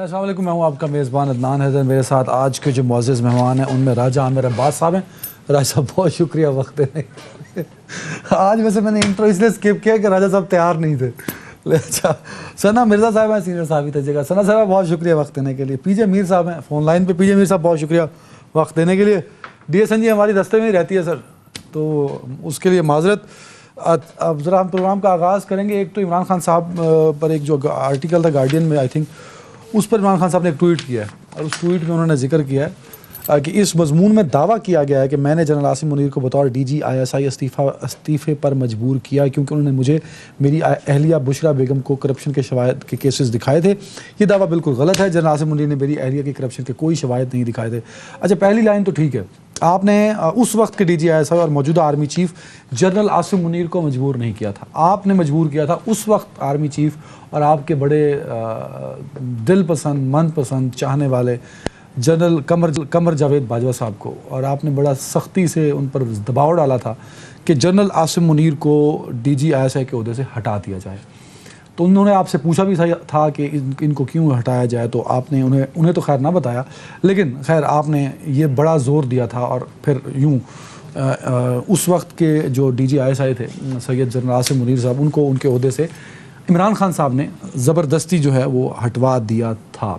السلام علیکم، میں ہوں آپ کا میزبان عدنان حیدر. میرے ساتھ آج کے جو معزز مہمان ہیں ان میں راجہ عامر عباس صاحب ہیں. راجہ صاحب بہت شکریہ وقت دینے کے لیے. آج ویسے میں نے انٹرو اس لیے اسکپ کیا کہ راجہ صاحب تیار نہیں تھے. اچھا ثنا مرزا صاحب ہیں، سینئر صحافی تجزیہ. ثنا صاحب بہت شکریہ وقت دینے کے لیے. پی جے میر صاحب ہیں فون لائن پہ. پی جے میر صاحب بہت شکریہ وقت دینے کے لیے. ڈی ایس این جی ہماری رستے میں ہی رہتی ہے سر، تو اس کے لیے معذرت. اب ذرا ہم پروگرام کا آغاز کریں گے. ایک تو عمران خان صاحب پر ایک جو آرٹیکل تھا گارڈین میں، آئی تھنک اس پر عمران خان صاحب نے ایک ٹویٹ کیا ہے، اور اس ٹویٹ میں انہوں نے ذکر کیا ہے کہ اس مضمون میں دعویٰ کیا گیا ہے کہ میں نے جنرل عاصم منیر کو بطور ڈی جی آئی ایس آئی استعفے پر مجبور کیا کیونکہ انہوں نے مجھے میری اہلیہ بشرا بیگم کو کرپشن کے شواہد کے کیسز دکھائے تھے. یہ دعویٰ بالکل غلط ہے. جنرل عاصم منیر نے میری اہلیہ کی کرپشن کے کوئی شواہد نہیں دکھائے تھے. اچھا، پہلی لائن تو ٹھیک ہے، آپ نے اس وقت کے ڈی جی آئی ایس آئی اور موجودہ army chief general Asim Munir کو مجبور نہیں کیا تھا. آپ نے مجبور کیا تھا اس وقت آرمی چیف اور آپ کے بڑے دل پسند من پسند چاہنے والے جنرل قمر جاوید باجوہ صاحب کو، اور آپ نے بڑا سختی سے ان پر دباؤ ڈالا تھا کہ جنرل عاصم منیر کو ڈی جی آئی ایس آئی کے عہدے سے ہٹا دیا جائے. تو انہوں نے آپ سے پوچھا بھی تھا کہ ان کو کیوں ہٹایا جائے، تو آپ نے انہیں تو خیر نہ بتایا، لیکن خیر آپ نے یہ بڑا زور دیا تھا. اور پھر یوں اس وقت کے جو ڈی جی آئی ایس آئی تھے سید جنرل عاصم منیر صاحب، ان کو ان کے عہدے سے عمران خان صاحب نے زبردستی جو ہے وہ ہٹوا دیا تھا.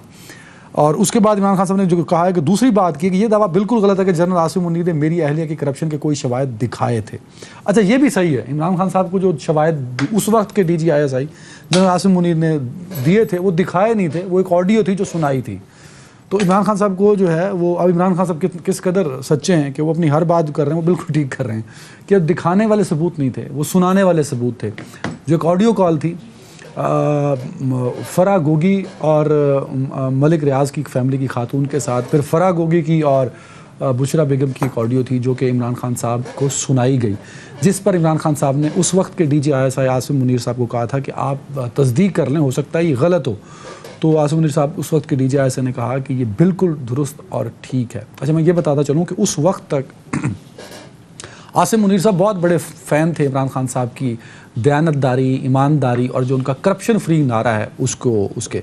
اور اس کے بعد عمران خان صاحب نے جو کہا ہے کہ دوسری بات کی کہ یہ دعویٰ بالکل غلط ہے کہ جنرل عاصم منیر نے میری اہلیہ کی کرپشن کے کوئی شواہد دکھائے تھے. اچھا، یہ بھی صحیح ہے. عمران خان صاحب کو جو شواہد اس وقت کے D G I S I general Asim Munir نے دیے تھے وہ دکھائے نہیں تھے، وہ ایک آڈیو تھی جو سنائی تھی. تو عمران خان صاحب کو جو ہے وہ اب عمران خان صاحب کس قدر سچے ہیں کہ وہ اپنی ہر بات کر رہے ہیں وہ بالکل ٹھیک کر رہے ہیں کہ دکھانے والے ثبوت نہیں تھے، وہ سنانے والے ثبوت تھے. جو ایک آڈیو کال تھی فرا گوگی اور ملک ریاض کی فیملی کی خاتون کے ساتھ، پھر فرا گوگی کی اور بشرا بیگم کی ایک آڈیو تھی جو کہ عمران خان صاحب کو سنائی گئی، جس پر عمران خان صاحب نے اس وقت کے D G I S I Asim Munir صاحب کو کہا تھا کہ آپ تصدیق کر لیں، ہو سکتا ہے یہ غلط ہو. تو عاصم منیر صاحب اس وقت کے ڈی جی آئی ایس آئی نے کہا کہ یہ بالکل درست اور ٹھیک ہے. اچھا، میں یہ بتاتا چلوں کہ اس وقت تک عاصم منیر صاحب بہت بڑے فین تھے عمران خان صاحب کی دیانت داری، ایمانداری اور جو ان کا کرپشن فری نعرہ ہے اس کے.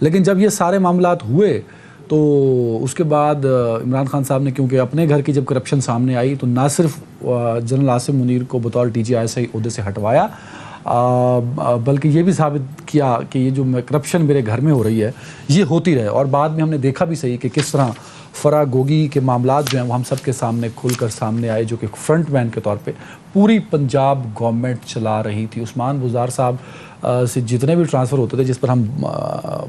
لیکن جب یہ سارے معاملات ہوئے تو اس کے بعد عمران خان صاحب نے کیونکہ اپنے گھر کی جب کرپشن سامنے آئی تو نہ صرف جنرل عاصم منیر کو بطور ڈی جی آئی ایس آئی عہدے سے ہٹوایا، بلکہ یہ بھی ثابت کیا کہ یہ جو کرپشن میرے گھر میں ہو رہی ہے یہ ہوتی رہے. اور بعد میں ہم نے دیکھا بھی صحیح کہ کس طرح فرا گوگی کے معاملات جو ہیں وہ ہم سب کے سامنے کھل کر سامنے آئے، جو کہ فرنٹ مین کے طور پہ پوری پنجاب گورنمنٹ چلا رہی تھی. عثمان بزدار صاحب سے جتنے بھی ٹرانسفر ہوتے تھے، جس پر ہم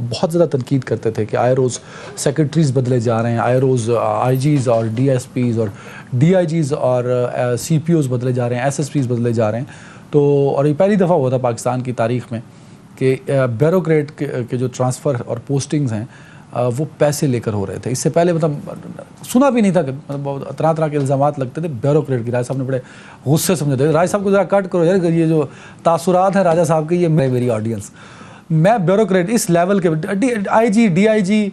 بہت زیادہ تنقید کرتے تھے کہ آئے روز سیکرٹریز بدلے جا رہے ہیں، آئے روز آئی جیز اور ڈی ایس پیز اور ڈی آئی جیز اور سی پی اوز بدلے جا رہے ہیں، ایس ایس پیز بدلے جا رہے ہیں. تو اور یہ پہلی دفعہ ہوا تھا پاکستان کی تاریخ میں کہ بیوروکریٹ کے جو ٹرانسفر اور پوسٹنگز ہیں وہ پیسے لے کر ہو رہے تھے. اس سے پہلے مطلب سنا بھی نہیں تھا کہ مطلب طرح طرح کے الزامات لگتے تھے بیوروکریٹ کی. راجہ صاحب نے بڑے غصے سمجھے تھے. راجہ صاحب کو ذرا کٹ کرو یار، یہ جو تاثرات ہیں راجہ صاحب کے، یہ میری آڈینس، میں بیوروکریٹ اس لیول کے آئی جی ڈی آئی جی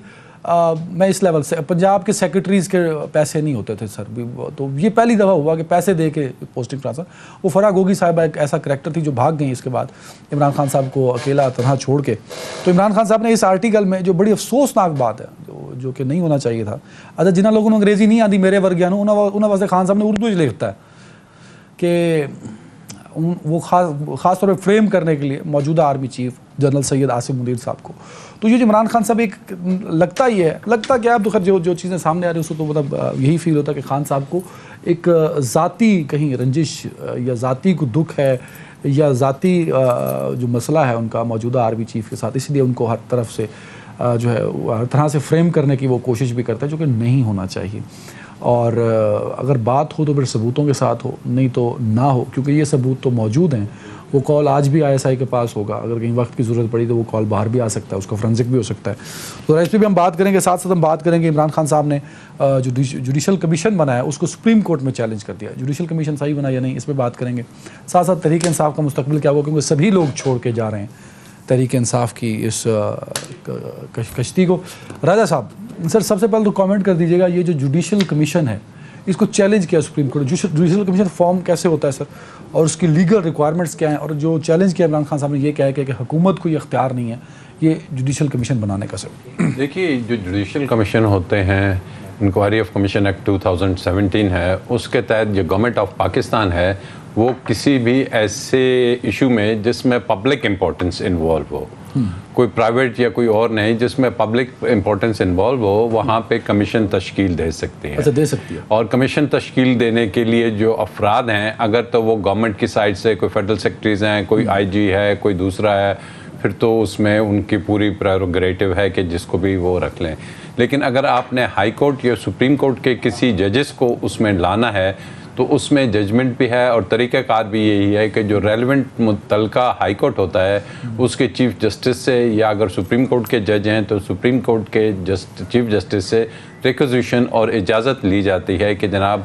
میں اس لیول سے پنجاب کے سیکرٹریز کے پیسے نہیں ہوتے تھے سر. تو یہ پہلی دفعہ ہوا کہ پیسے دے کے پوسٹنگ ٹرانسفر. وہ فرا گوگی صاحبہ ایک ایسا کریکٹر تھی جو بھاگ گئی اس کے بعد عمران خان صاحب کو اکیلا تنہا چھوڑ کے. تو عمران خان صاحب نے اس آرٹیکل میں جو بڑی افسوسناک بات ہے جو کہ نہیں ہونا چاہیے تھا. اچھا، جنہاں لوگوں نے انگریزی نہیں آتی میرے ورگیاں انہوں واسطے خان صاحب نے اردو ہی لکھتا ہے کہ وہ خاص طور پہ فریم کرنے کے لیے موجودہ army chief general Syed Asim Munir صاحب کو. تو یہ جو عمران خان صاحب ایک لگتا کیا اب تو خیر جو چیزیں سامنے آ رہی ہیں اس کو تو مطلب یہی فیل ہوتا ہے کہ خان صاحب کو ایک ذاتی کہیں رنجش یا ذاتی کو دکھ ہے یا ذاتی جو مسئلہ ہے ان کا موجودہ آرمی چیف کے ساتھ، اس لیے ان کو ہر طرف سے جو ہے ہر طرح سے فریم کرنے کی وہ کوشش بھی کرتا ہے، جو کہ نہیں ہونا چاہیے. اور اگر بات ہو تو پھر ثبوتوں کے ساتھ ہو، نہیں تو نہ ہو، کیونکہ یہ ثبوت تو موجود ہیں. وہ کال آج بھی آئی ایس آئی کے پاس ہوگا، اگر کہیں وقت کی ضرورت پڑی تو وہ کال باہر بھی آ سکتا ہے، اس کا فرنزک بھی ہو سکتا ہے. تو اس پہ بھی ہم بات کریں گے. ساتھ ساتھ ہم بات کریں گے عمران خان صاحب نے جو جوڈیشل کمیشن بنایا اس کو سپریم کورٹ میں چیلنج کر دیا. جوڈیشل کمیشن صحیح بنا یا نہیں، اس پہ بات کریں گے. ساتھ ساتھ تحریک انصاف کا مستقبل کیا ہوگا، کیونکہ سبھی لوگ چھوڑ کے جا رہے ہیں تحریک انصاف کی اس کشتی کو. راجہ صاحب سر سب سے پہلے تو کامنٹ کر دیجیے گا، یہ جو جوڈیشل کمیشن ہے اس کو چیلنج کیا supreme court. Judicial commission form کیسے ہوتا ہے سر, اور اس کی لیگل ریکوائرمنٹس کیا ہیں, اور جو چیلنج کیا عمران خان صاحب نے یہ کہا کہ حکومت کو یہ اختیار نہیں ہے یہ جوڈیشل کمیشن بنانے کا. سر دیکھیے, جو جوڈیشل کمیشن ہوتے ہیں, انکوائری آف کمیشن ایکٹ 2017 ہے, اس کے تحت جو گورنمنٹ آف پاکستان ہے وہ کسی بھی ایسے ایشو میں جس میں پبلک امپورٹنس انوالو ہو, کوئی پرائیویٹ یا کوئی اور نہیں, جس میں پبلک امپورٹنس انوالو ہو, وہاں پہ کمیشن تشکیل دے سکتی ہے. اچھا, دے سکتی ہے. اور کمیشن تشکیل دینے کے لیے جو افراد ہیں, اگر تو وہ گورنمنٹ کی سائڈ سے کوئی فیڈرل سیکرٹریز ہیں, کوئی آئی جی ہے, کوئی دوسرا ہے, پھر تو اس میں ان کی پوری پریروگیٹو ہے کہ جس کو بھی وہ رکھ لیں. لیکن اگر آپ نے ہائی کورٹ یا سپریم کورٹ کے کسی ججز کو اس میں لانا ہے تو اس میں ججمنٹ بھی ہے, اور طریقہ کار بھی یہی ہے کہ جو ریلیونٹ متعلقہ ہائی کورٹ ہوتا ہے اس کے چیف جسٹس سے, یا اگر سپریم کورٹ کے جج ہیں تو سپریم کورٹ کے چیف جسٹس سے ریکوزیشن اور اجازت لی جاتی ہے کہ جناب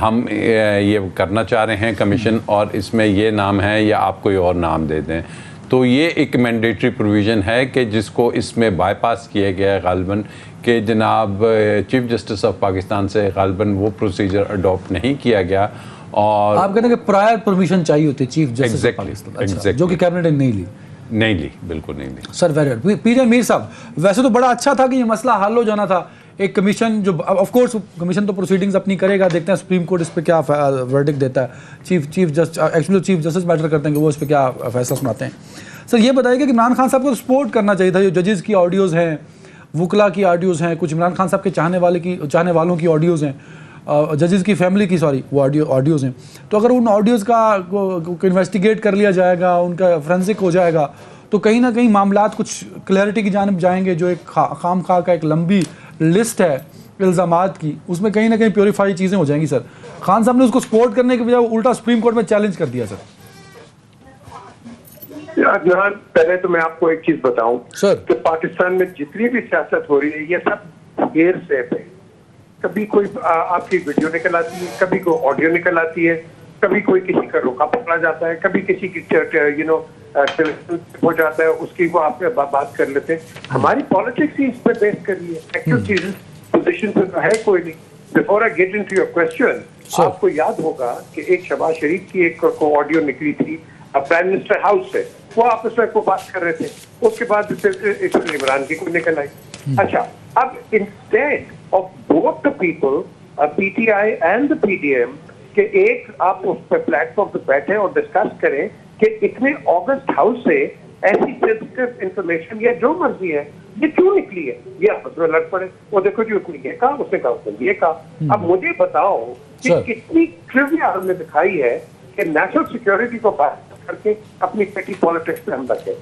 ہم یہ کرنا چاہ رہے ہیں کمیشن, اور اس میں یہ نام ہے یا آپ کوئی اور نام دے دیں. تو یہ ایک مینڈیٹری پروویژن ہے کہ جس کو اس میں بائی پاس کیا گیا ہے غالباً, کہ جناب چیف جسٹس آف پاکستان سے غالباً وہ پروسیجر اڈاپٹ نہیں کیا گیا. اور آپ کہتے ہیں کہ پرائر پرمیشن چاہیے ہوتی ہے چیف جسٹس آف پاکستان, جو کہ کیبنٹ نے نہیں لی. بالکل نہیں لی. سر ویری پی جے میر صاحب, ویسے تو بڑا اچھا تھا کہ یہ مسئلہ حل ہو جانا تھا. ایک کمیشن جو آف کورس کمیشن تو پروسیڈنگز اپنی کرے گا, دیکھتے ہیں سپریم کورٹ اس پہ کیا ورڈکٹ دیتا ہے. چیف جسٹس میٹر کرتے ہیں کہ وہ اس پہ کیا فیصلہ سناتے ہیں. سر یہ بتائیے کہ عمران خان صاحب کو سپورٹ کرنا چاہیے تھا. جو ججز کی آڈیوز ہیں, وکلا کی آڈیوز ہیں, کچھ عمران خان صاحب کے چاہنے والوں کی آڈیوز ہیں, ججز کی فیملی کی وہ آڈیوز ہیں, تو اگر ان آڈیوز کا انویسٹیگیٹ کر لیا جائے گا, ان کا فرینسک ہو جائے گا, تو کہیں نہ کہیں معاملات کچھ کلیئرٹی کی جانب جائیں گے. جو ایک خام خواہ کا ایک لمبی لسٹ ہے الزامات کی, اس میں کہیں نہ کہیں پیوریفائی چیزیں ہو جائیں گی. سر خان صاحب نے اس کو سپورٹ کرنے کے بجائے وہ الٹا سپریم کورٹ میں چیلنج کر دیا. سر عدنان, پہلے تو میں آپ کو ایک چیز بتاؤں کہ پاکستان میں جتنی بھی سیاست ہو رہی ہے یہ سب غیر سیف ہے. کبھی کوئی آپ کی ویڈیو نکل آتی ہے, کبھی کوئی آڈیو نکل آتی ہے, کبھی کوئی کسی کا روکا پکڑا جاتا ہے, کبھی کسی کی ہو جاتا ہے, اس کی وہ آپ بات کر لیتے ہیں. ہماری پالیٹکس ہی اس پہ بیس کر رہی ہے. ایکچوئل چیزیں پوزیشن پہ تو ہے کوئی نہیں. Before I get into your question, آپ کو یاد ہوگا کہ ایک شہباز شریف کی ایک آڈیو نکلی تھی پرائم منسٹر ہاؤس سے, وہ آپس میں کو بات کر رہے تھے. اس کے بعد عمران کی کوئی نکل آئی. اچھا, اب instead of both the people, P T I and the P D M, کہ ایک آپ اس پہ پلیٹ فارم پہ بیٹھے اور ڈسکس کریں کہ اتنے اگست ہاؤس سے ایسی سینسٹیو انفارمیشن یا جو مرضی ہے یہ کیوں نکلی ہے, یہ آپس میں لڑ پڑے. وہ دیکھو جی اس نے یہ کہا, اس نے کہا اس نے یہ کہا. اب مجھے بتاؤ کہ کتنی ٹریویا ہم نے دکھائی ہے کہ نیشنل سیکورٹی کو بات کر کے اپنی پیٹی پالیٹکس میں ہم رکھے.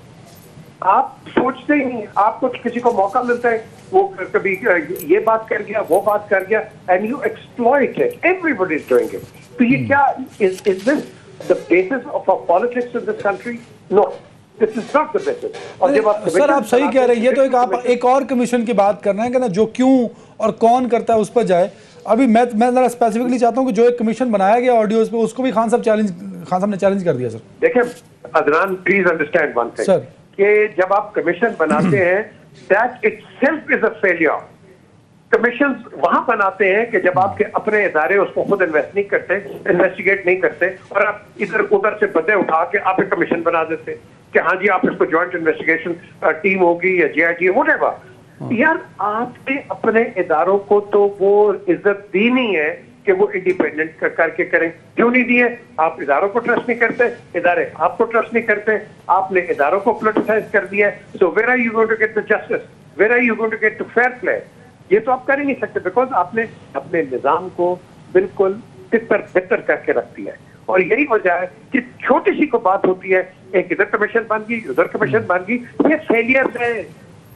آپ سوچتے ہی نہیں, آپ کو کسی کو موقع ملتا ہے وہ کبھی یہ بات کر گیا, وہ بات کر گیا, and you exploit it. Every is doing it. تو یہ کیا از دس the basis of our politics in this country? No, this is not the basis. سر آپ صحیح کہہ رہے ہیں, یہ تو ایک اور کمیشن کی بات کر رہے ہیں کہ نا جو کیوں اور کون کرتا ہے اس پر جائے. ابھی میں ذرا اسپیسیفکلی چاہتا ہوں کہ جو ایک کمیشن بنایا گیا آڈیوز پہ, اس کو بھی خان صاحب نے چیلنج کر دیا. سر دیکھیں Adnan, please understand one thing, کہ جب آپ کمیشن بناتے ہیں that itself is a failure. Commission وہاں بناتے ہیں کہ جب آپ کے اپنے ادارے اس کو خود انویسٹ نہیں کرتے, انویسٹیگیٹ نہیں کرتے, اور آپ ادھر ادھر سے بدے اٹھا کے آپ ایک کمیشن بنا دیتے کہ ہاں جی آپ اس کو جوائنٹ انویسٹیگیشن ٹیم ہوگی یا جے آئی ٹی وٹ ایور. یار آپ نے اپنے اداروں کو تو وہ عزت دی نہیں ہے کہ وہ انڈیپینڈنٹ کر کے کریں. کیوں نہیں دیے؟ آپ اداروں کو ٹرسٹ نہیں کرتے, ادارے آپ کو ٹرسٹ نہیں کرتے, آپ نے اداروں کو پولیٹیسائز کر دیا ہے. So where are you going to get the justice, where are you going to get the fair play? یہ تو آپ کر ہی نہیں سکتے, بیکاز آپ نے اپنے نظام کو بالکل تتر بتر کر کے رکھ دیا ہے. اور یہی وجہ ہے کہ چھوٹی سی کو بات ہوتی ہے, ایک ادھر کمیشن بن گئی, ادھر کمیشن بن گئی. یہ فیلئرز ہیں,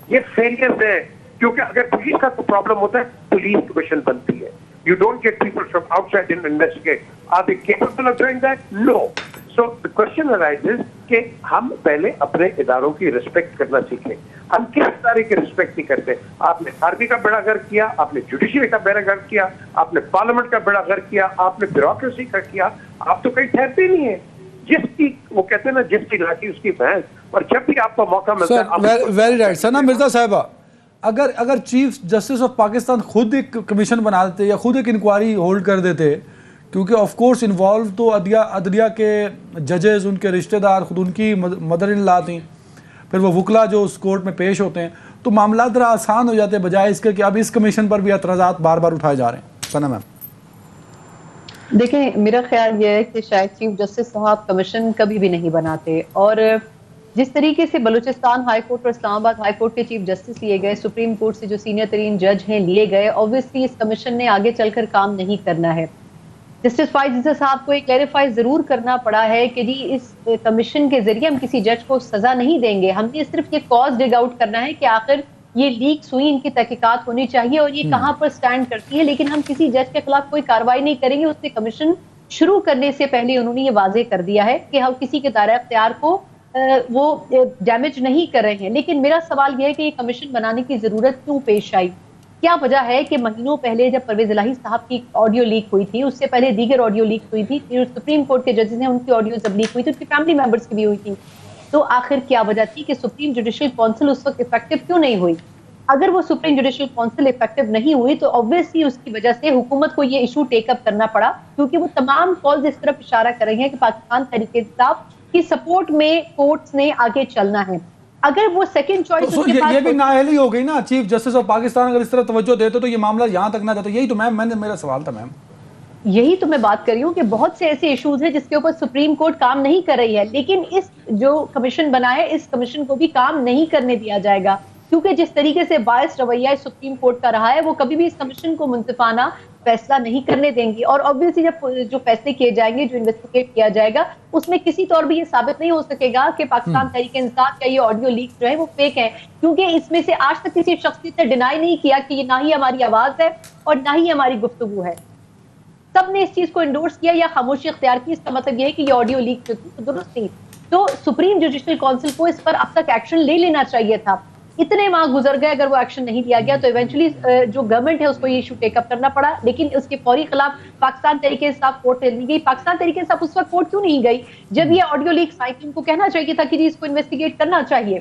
یہ فیلئرز ہیں. کیونکہ اگر پولیس کا کوئی پرابلم ہوتا ہے, پولیس کمیشن بنتی ہے. You don't get people from outside and investigate. Are they capable of doing that? No. So the question arises کہ ہم پہلے اپنے اداروں کی رسپیکٹ کرنا سیکھیں. ہم کس ادارے کی رسپیکٹ نہیں کرتے. آپ نے آرمی کا بیڑا غرق کیا, آپ نے جوڈیشری کا بیڑا غرق کیا, آپ نے پارلیمنٹ کا بیڑا غرق کیا, آپ نے بیوروکریسی کا کیا. آپ تو کہیں ٹھہرتے نہیں ہیں. جس کی وہ کہتے ہیں نا, جس کی لاٹھی اس کی بھینس. اور جب بھی آپ کو موقع ملتا ہے, ویری رائٹ. ثنا مرزا صاحبہ, اگر چیف جسٹس آف پاکستان خود ایک کمیشن بنا دیتے یا خود ایک انکوائری ہولڈ کر دیتے, کیونکہ آف کورس انوالو تو عدلیہ کے ججز, ان کے رشتہ دار, خود ان کی مدر ان لا تھیں, پھر وہ وکلا جو اس کورٹ میں پیش ہوتے ہیں, تو معاملات ذرا آسان ہو جاتے ہیں بجائے اس کے کہ اب اس کمیشن پر بھی اعتراضات بار بار اٹھائے جا رہے ہیں. ثنا میم. دیکھیں میرا خیال یہ ہے کہ شاید چیف جسٹس صاحب کمیشن کبھی بھی نہیں بناتے, اور جس طریقے سے بلوچستان ہائی کورٹ اور اسلام آباد ہائی کورٹ کے چیف جسٹس لیے گئے, سپریم کورٹ سے جو سینئر ترین جج ہیں لیے گئے, اوبویسلی اس کمیشن نے آگے چل کر کام نہیں کرنا ہے. جسٹس فائز عیسی صاحب کو کلیریفائی ضرور کرنا پڑا ہے کہ جی اس کمیشن کے ذریعے ہم کسی جج کو سزا نہیں دیں گے, ہم نے صرف یہ کاز ڈگ آؤٹ کرنا ہے کہ آخر یہ لیکس ہوئی, ان کی تحقیقات ہونی چاہیے اور یہ کہاں پر سٹینڈ کرتی ہے, لیکن ہم کسی جج کے خلاف کوئی کارروائی نہیں کریں گے. اس نے کمیشن شروع کرنے سے پہلے انہوں نے یہ واضح کر دیا ہے کہ ہم کسی کے دائرہ اختیار کو وہ ڈیمیج نہیں کر رہے ہیں. لیکن میرا سوال یہ ہے کہ یہ کمیشن بنانے کی ضرورت کیوں پیش آئی؟ کیا وجہ ہے کہ مہینوں پہلے جب پرویز الہی صاحب کی آڈیو لیک ہوئی تھی, اس سے پہلے دیگر آڈیو لیک ہوئی تھی, سپریم کورٹ کے ججز نے ان کی آڈیو جب لیک ہوئی تھی, ان کی فیملی ممبرز کی بھی ہوئی تھی, تو آخر کیا وجہ تھی کہ سپریم جوڈیشل کونسل اس وقت افیکٹو کیوں نہیں ہوئی؟ اگر وہ سپریم جوڈیشل کونسل افیکٹو نہیں ہوئی تو obviously اس کی وجہ سے حکومت کو یہ ایشو ٹیک اپ کرنا پڑا, کیونکہ وہ تمام کالز اس طرف اشارہ کر رہی ہیں کہ پاکستان تحریک انصاف کی سپورٹ میں کورٹس نے آگے چلنا ہے. اگر وہ سیکنڈ چوائس یہ بھی نااہلی ہو گئی نا, چیف جسٹس آف پاکستان اگر اس طرح توجہ دیتے تو یہ معاملہ یہاں تک نہ جاتا. یہی تو میم میرا سوال تھا میم. یہی تو میں بات کر رہی ہوں کہ بہت سے ایسے ایشوز ہیں جس کے اوپر سپریم کورٹ کام نہیں کر رہی ہے, لیکن اس جو کمیشن بنا ہے اس کمیشن کو بھی کام نہیں کرنے دیا جائے گا, کیونکہ جس طریقے سے باعث رویہ سپریم کورٹ کا رہا ہے وہ کبھی بھی اس کمیشن کو منصفانہ فیصلہ نہیں کرنے دیں گی. اور obviously جب جو فیصلے کیے جائیں گے, جو انویسٹیگیٹ کیا جائے گا, اس میں کسی طور بھی یہ ثابت نہیں ہو سکے گا کہ پاکستان تحریک انصاف کا یہ آڈیو لیک جو ہے وہ فیک ہے, کیونکہ اس میں سے آج تک کسی شخصیت نے ڈینائی نہیں کیا کہ یہ نہ ہی ہماری آواز ہے اور نہ ہی ہماری گفتگو ہے. سب نے اس چیز کو انڈورس کیا یا خاموشی اختیار کی. اس کا مطلب یہ ہے کہ یہ آڈیو لیک جو تھی درست تھی. تو سپریم جوڈیشل کونسل کو اس پر اب تک ایکشن لے لینا چاہیے تھا. اتنے ماہ گزر گئے, اگر وہ ایکشن نہیں لیا گیا تو ایونچولی جو گورنمنٹ ہے اس کو یہ ایشو ٹیک اپ کرنا پڑا, لیکن اس کے فوری خلاف پاکستان تحریک انصاف کورٹ نہیں گئی. پاکستان تحریک انصاف اس وقت کورٹ کیوں نہیں گئی جب یہ آڈیو لیک سائیکلنگ کو کہنا چاہیے تھا کہ جی اس کو انویسٹیگیٹ کرنا چاہیے.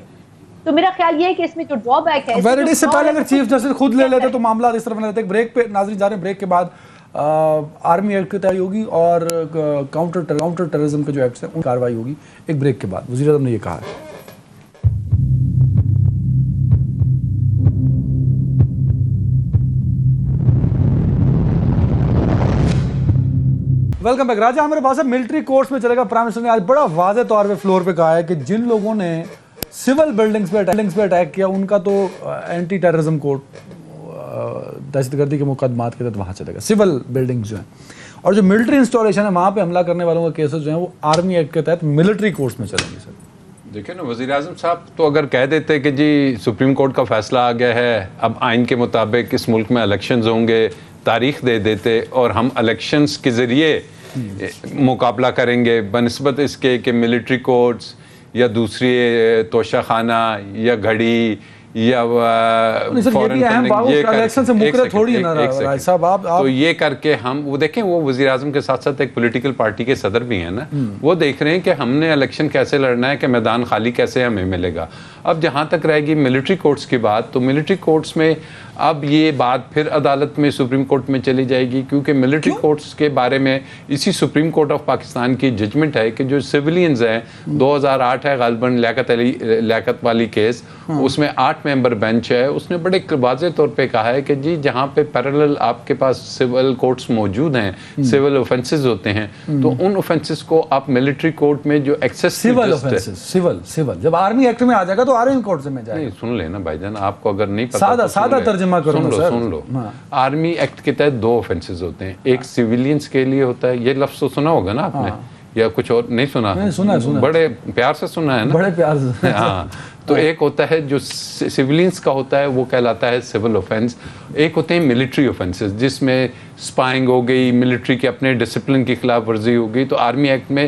تو میرا خیال یہ ہے کہ اس میں جو ڈرا بیک ہے, اس سے پہلے اگر چیف جسٹس خود لے لیتے تو معاملات اس طرح بنا لیتے. بریک پہ ناظرین جا رہے ہیں, بریک کے بعد آرمی ایکٹ کی تیاری ہوگی اور کاؤنٹر ٹیررزم کے جو ایکٹس ہیں ان کی کارروائی ہوگی. ایک بریک کے بعد وزیر اعظم نے یہ کہا ہے. Welcome back. راجہ ہمارے پاس ہے ملٹری کورٹس میں چلے گا. پرائم منسٹر نے آج بڑا واضح طور پہ فلور پہ کہا ہے کہ جن لوگوں نے سول بلڈنگز پہ اٹیک کیا ان کا تو اینٹی ٹیررزم کورٹ دہشت گردی کے مقدمات کے تحت وہاں چلے گا. سول بلڈنگز جو ہیں اور جو ملٹری انسٹالیشن ہے وہاں پہ حملہ کرنے والوں کے کیسز جو ہیں وہ آرمی ایکٹ کے تحت ملٹری کورٹس میں چلیں گے. سر دیکھیں نا, وزیر اعظم صاحب تو اگر کہہ دیتے کہ جی سپریم کورٹ کا فیصلہ آ گیا ہے, اب آئین کے مطابق اس ملک میں الیکشنز ہوں گے, تاریخ دے دیتے اور ہم الیکشنز کے ذریعے مقابلہ کریں گے بنسبت اس کے کہ ملٹری کورٹس یا دوسری توشہ خانہ یا گھڑی یا تو یہ کر کے ہم وہ دیکھیں, وہ وزیر اعظم کے ساتھ ساتھ ایک پولیٹیکل پارٹی کے صدر بھی ہیں نا, وہ دیکھ رہے ہیں کہ ہم نے الیکشن کیسے لڑنا ہے, کہ میدان خالی کیسے ہمیں ملے گا. اب جہاں تک رہے گی ملٹری کورٹس کی بات, تو ملٹری کورٹس میں اب یہ بات پھر عدالت میں سپریم کورٹ میں چلی جائے گی, کیونکہ ملٹری کورٹس کے بارے میں اسی سپریم کورٹ آف پاکستان کی ججمنٹ ہے کہ جو سویلینز ہیں, 2008 ہے غالباً لیاقت والی کیس, اس میں 8 ممبر بینچ ہے, اس نے بڑے واضح طور پہ کہا ہے کہ جی جہاں پہ پیرالل آپ کے پاس سول کورٹس موجود ہیں, سول اوفینسز ہوتے ہیں, تو ان اوفینسز کو آپ ملٹری کورٹ میں جو ایکسس سول جب آرمی ایکٹ میں آ جائے گا تو آرمی کورٹ میں جائے گا. سن لینا بھائی جان, آپ کو اگر نہیں پتا سادہ ترجمہ کروں سن لو. آرمی ایکٹ کے تحت 2 اوفینسز ہوتے ہیں, ایک سویلینز کے لیے ہوتا ہے, یہ لفظ تو سنا ہوگا نا آپ نے, یا کچھ اور نہیں سنا؟ بڑے پیار سے سنا ہے نا, بڑے پیار سے. ہاں, تو ایک ہوتا ہے جو سویلینز کا ہوتا ہے وہ کہلاتا ہے سول اوفینس. ایک ہوتے ہیں ملٹری اوفینسز جس میں اسپائنگ ہو گئی, ملٹری کے اپنے ڈسپلن کی خلاف ورزی ہو گئی. تو آرمی ایکٹ میں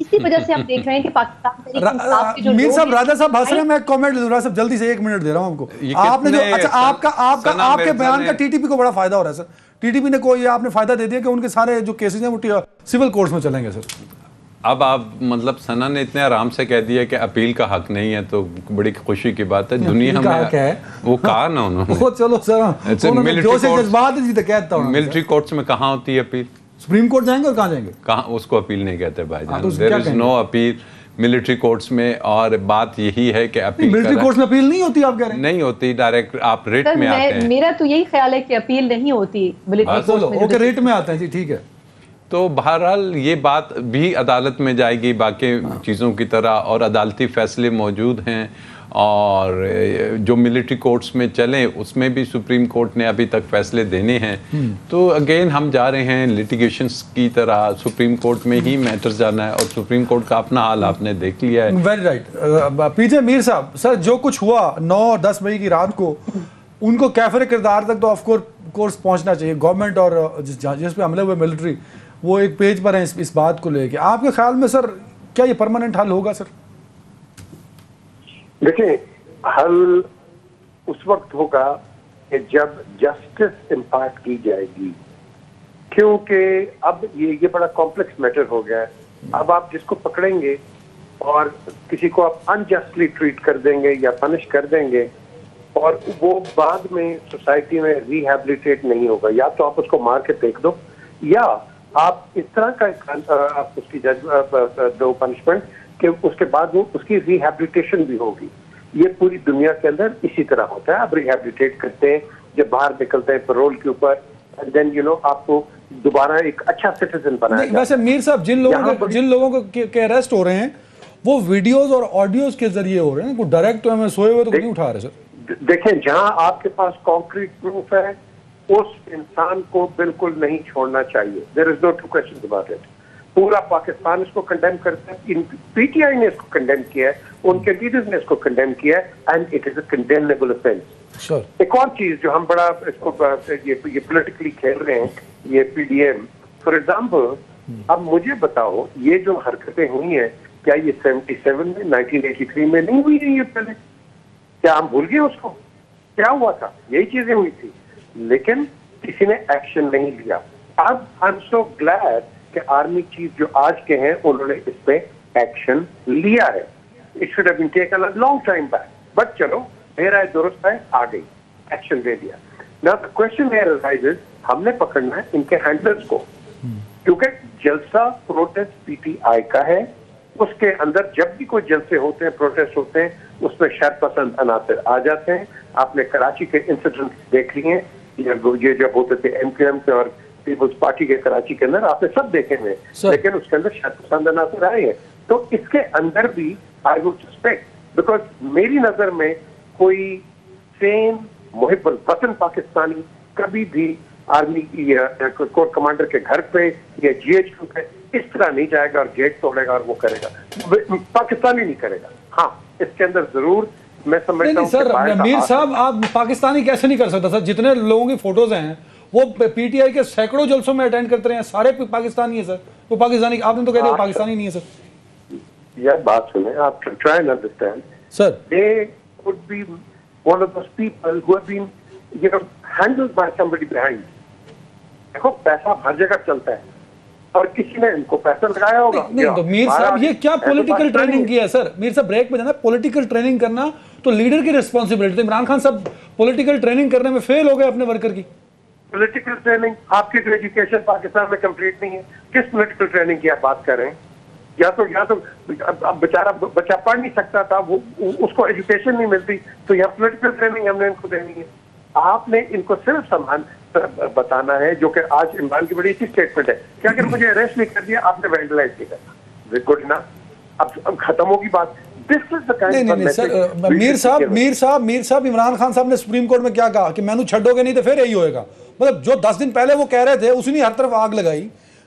اسی وجہ سے ہم دیکھ رہے ہیں کہ پاکستان تحریک انصاف کے جو میر صاحب، لوگ ہیں، راجہ صاحب ہنس رہے ہیں، میں ایک کامنٹ لے لوں صاحب جلدی سے، 1 منٹ دے رہا ہوں آپ کو. یہ آپ نے جو کتنے اچھا آپ کے بیان کا ٹی ٹی پی کو بڑا فائدہ ہو رہا ہے سر. ٹی ٹی پی نے کوئی آپ نے فائدہ دے دیا کہ ان کے سارے جو کیسز ہیں وہ سول کورٹس میں چلیں گے سر. اب آپ مطلب ثنا نے اتنے آرام سے کہہ دیا کہ اپیل کا حق نہیں ہے، تو بڑی خوشی کی بات ہے. دنیا میں وہ کہا نا انہوں نے، چلو سر جو سے جذبات جی تو کہتا ہوں، ملٹری کورٹس میں کہاں ہوتی ہے اپیل؟ سپریم کورٹ جائیں گے اور کہاں جائیں گے؟ کہاں اس کو اپیل نہیں کہتے بھائی جان. دیر از نو اپیل ملٹری کورٹس میں. اور بات یہی ہے کہ اپیل ملٹری کورٹس میں اپیل نہیں ہوتی، آپ کہہ رہے ہیں؟ نہیں ہوتی، ڈائریکٹ آپ ریٹ میں آتے ہیں. میرا تو یہی خیال ہے کہ اپیل نہیں ہوتی ملٹری کورٹس میں. اوکے، ریٹ میں آتے ہیں جی، ٹھیک ہے. تو بہرحال یہ بات بھی عدالت میں جائے گی باقی چیزوں کی طرح، اور عدالتی فیصلے موجود ہیں. اور جو ملٹری کورٹس میں چلیں اس میں بھی سپریم کورٹ نے ابھی تک فیصلے دینے ہیں. تو اگین ہم جا رہے ہیں لیٹیگیشنز کی طرح، سپریم کورٹ میں ہی میٹرز جانا ہے، اور سپریم کورٹ کا اپنا حال آپ نے دیکھ لیا ہے. Very right. پی جے میر صاحب، سر جو کچھ ہوا 9 اور 10 مئی کی رات کو، ان کو کیفر کردار تک تو آف کورس پہنچنا چاہیے. گورنمنٹ اور جس پہ حملے ہوئے ملٹری، وہ ایک پیج پر ہیں اس بات کو لے کے. آپ کے خیال میں سر کیا یہ پرماننٹ حل ہوگا سر؟ دیکھیں، حل اس وقت ہوگا کہ جب جسٹس امپارٹ کی جائے گی، کیونکہ اب یہ بڑا کمپلیکس میٹر ہو گیا ہے. اب آپ جس کو پکڑیں گے اور کسی کو آپ انجسٹلی ٹریٹ کر دیں گے یا پنش کر دیں گے، اور وہ بعد میں سوسائٹی میں ریہیبلیٹیٹ نہیں ہوگا، یا تو آپ اس کو مار کے پھینک دو، یا آپ اس طرح کا آپ اس کی دو پنشمنٹ کہ اس کے بعد وہ اس کی ریہیبلیٹیشن بھی ہوگی. یہ پوری دنیا کے اندر اسی طرح ہوتا ہے. آپ ریہیبلیٹیٹ کرتے ہیں جب باہر نکلتے ہیں پیرول کے اوپر، دین آپ کو دوبارہ ایک اچھا سٹیزن بنایا جاتا ہے. ویسے میر صاحب، جن لوگوں کے اریسٹ ہو رہے ہیں وہ ویڈیوز اور آڈیوز کے ذریعے ہو رہے ہیں، کوئی ڈائریکٹ تو ہمیں سوئے ہوئے تو نہیں اٹھا رہے سر. دیکھیں، جہاں آپ کے پاس کانکریٹ پروف ہے اس انسان کو بالکل نہیں چھوڑنا چاہیے. دیر از نو ٹو کوسچنز اباؤٹ اٹ. پورا پاکستان اس کو کنڈیم کرتا ہے. پی ٹی آئی نے اس کو کنڈیم کیا ہے، ان کے لیڈرز نے اس کو کنڈیم کیا ہے، and it is a condemnable offense. ایک اور چیز جو ہم بڑا اس کو یہ پولیٹیکلی کھیل رہے ہیں، یہ P D M for example. اب مجھے بتاؤ، یہ جو حرکتیں ہوئی ہیں کیا یہ 77 میں 1983 میں نہیں ہوئی ہیں؟ یہ پہلے کیا ہم بھول گئے اس کو؟ کیا ہوا تھا؟ یہی چیزیں ہوئی تھی، لیکن کسی نے ایکشن نہیں لیا. اب آئی ایم سو گلیڈ کہ آرمی چیف جو آج کے ہیں انہوں نے اس پہ ایکشن لیا ہے. It should have been taken a long time back, but چلو میرا درست ہے، آ گئی، ایکشن لے لیا. Now the question here arises, ہم نے پکڑنا ہے ان کے ہینڈلرز کو، کیونکہ جلسہ پروٹیسٹ پی ٹی آئی کا ہے. اس کے اندر جب بھی کوئی جلسے ہوتے ہیں، پروٹیسٹ ہوتے ہیں، اس میں شر پسند عناصر آ جاتے ہیں. آپ نے کراچی کے انسیڈنٹ دیکھ لیے ہیں، یہ جب ہوتے تھے ایم کیو ایم کے اور پیپلز پارٹی کے کراچی کے اندر، آپ نے سب دیکھے ہیں، لیکن اس کے اندر شر پسند عناصر آئے ہیں. تو اس کے اندر بھی آئی وڈ سسپیکٹ، بیکاز میری نظر میں کوئی سین محب الوطن پاکستانی کبھی بھی آرمی کورٹ کمانڈر کے گھر پہ یا جی ایچ کیو پہ اس طرح نہیں جائے گا اور گیٹ توڑے گا اور وہ کرے گا. پاکستانی نہیں کرے گا. ہاں، اس کے اندر ضرور میں سمجھتا ہوں سر میر صاحب، آپ پاکستانی کیسے نہیں کر سکتا سر؟ جتنے لوگوں کی فوٹوز ہیں وہ پی ٹی آئی کے سینکڑوں جلسوں میں اٹینڈ کرتے رہے ہیں، سارے پاکستانی ہیں سر. وہ پاکستانی، آپ نے تو کہہ دیا پاکستانی نہیں ہے سر. یہ بات سنیں آپ، try and understand sir. They would be one of those people who have been handled by somebody behind. دیکھو، پیسہ ہر جگہ چلتا ہے اور کسی نے ان کو پیسہ لگایا ہوگا. نہیں تو میر صاحب یہ کیا پولیٹیکل ٹریننگ کی ہے سر؟ میر صاحب بریک میں جانا، پولیٹیکل ٹریننگ کرنا تو لیڈر کی ریسپانسبلٹی. تو عمران خان صاحب پولیٹیکل ٹریننگ کرنے میں فیل ہو گئے اپنے ورکر کی. پولیٹیکل ٹریننگ، آپ کی جو ایجوکیشن پاکستان میں کمپلیٹ نہیں ہے، کس پولیٹیکل ٹریننگ کی آپ بات کر رہے ہیں؟ یا تو بیچارہ بچہ پڑھ نہیں سکتا تھا، وہ اس کو ایجوکیشن نہیں ملتی، تو یہاں پولیٹیکل ٹریننگ ہم نے ان کو دینی ہے. آپ نے ان کو صرف سامان بتانا ہے، جو کہ آج عمران کی بڑی اچھی اسٹیٹمنٹ ہے کہ اگر مجھے اریسٹ نہیں کر دیا آپ نے وینڈلائز نہیں کرنا. گڈ انف، اب ختم ہوگی بات. نہیں سر، میر صاحب عمران خان صاحب نے سپریم کورٹ میں کیا کہا کہ مینو چھڈو گے نہیں تو پھر یہی ہوئے گا. مطلب جو 10 دن پہلے وہ کہہ رہے تھے، اس نے ہر طرف آگ لگائی.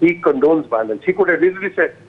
He condones violence. He could have easily said,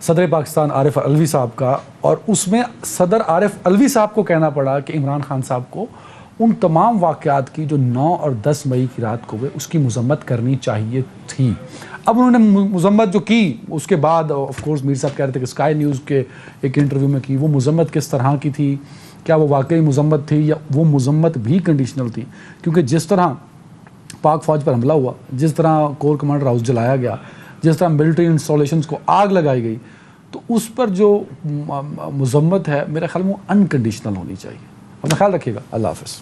صدر پاکستان عارف علوی صاحب کا، اور اس میں صدر عارف علوی صاحب کو کہنا پڑا کہ عمران خان صاحب کو ان تمام واقعات کی جو 9 اور 10 مئی کی رات کو ہوئے اس کی مذمت کرنی چاہیے تھی۔ اب انہوں نے مذمت جو کی اس کے بعد آف کورس میر صاحب کہہ رہے تھے کہ اسکائی نیوز کے ایک انٹرویو میں کی، وہ مذمت کس طرح کی تھی، کیا وہ واقعی مذمت تھی یا وہ مذمت بھی کنڈیشنل تھی؟ کیونکہ جس طرح پاک فوج پر حملہ ہوا، جس طرح کور کمانڈر ہاؤس جلایا گیا، جس طرح ملٹری انسٹالیشنز کو آگ لگائی گئی، تو اس پر جو مذمت ہے میرے خیال میں وہ انکنڈیشنل ہونی چاہیے۔ اپنا خیال رکھیے گا، اللہ حافظ۔